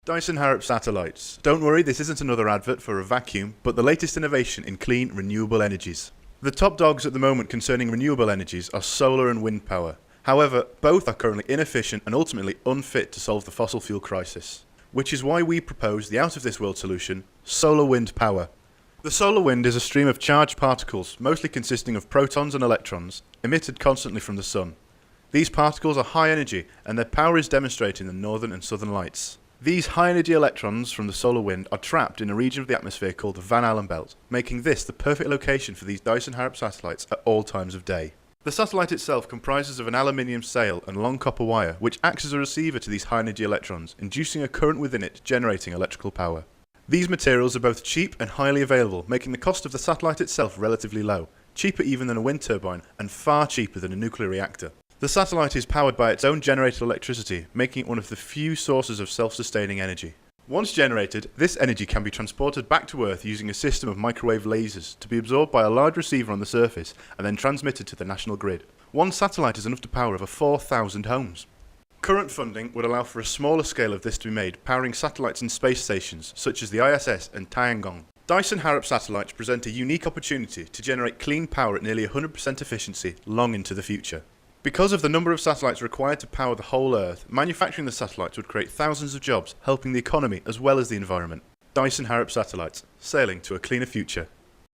Dyson Harrop satellites. Don't worry, this isn't another advert for a vacuum, but the latest innovation in clean, renewable energies. The top dogs at the moment concerning renewable energies are solar and wind power. However, both are currently inefficient and ultimately unfit to solve the fossil fuel crisis. Which is why we propose the out-of-this-world solution, solar wind power. The solar wind is a stream of charged particles, mostly consisting of protons and electrons, emitted constantly from the sun. These particles are high energy, and their power is demonstrated in the northern and southern lights. These high-energy electrons from the solar wind are trapped in a region of the atmosphere called the Van Allen belt, making this the perfect location for these Dyson Harrop satellites at all times of day. The satellite itself comprises of an aluminium sail and long copper wire, which acts as a receiver to these high-energy electrons, inducing a current within it generating electrical power. These materials are both cheap and highly available, making the cost of the satellite itself relatively low, cheaper even than a wind turbine, and far cheaper than a nuclear reactor. The satellite is powered by its own generated electricity, making it one of the few sources of self-sustaining energy. Once generated, this energy can be transported back to Earth using a system of microwave lasers to be absorbed by a large receiver on the surface and then transmitted to the national grid. One satellite is enough to power over 4,000 homes. Current funding would allow for a smaller scale of this to be made, powering satellites in space stations such as the ISS and Tiangong. Dyson Harrop satellites present a unique opportunity to generate clean power at nearly 100% efficiency long into the future. Because of the number of satellites required to power the whole Earth, manufacturing the satellites would create thousands of jobs, helping the economy as well as the environment. Dyson Harrop satellites, sailing to a cleaner future.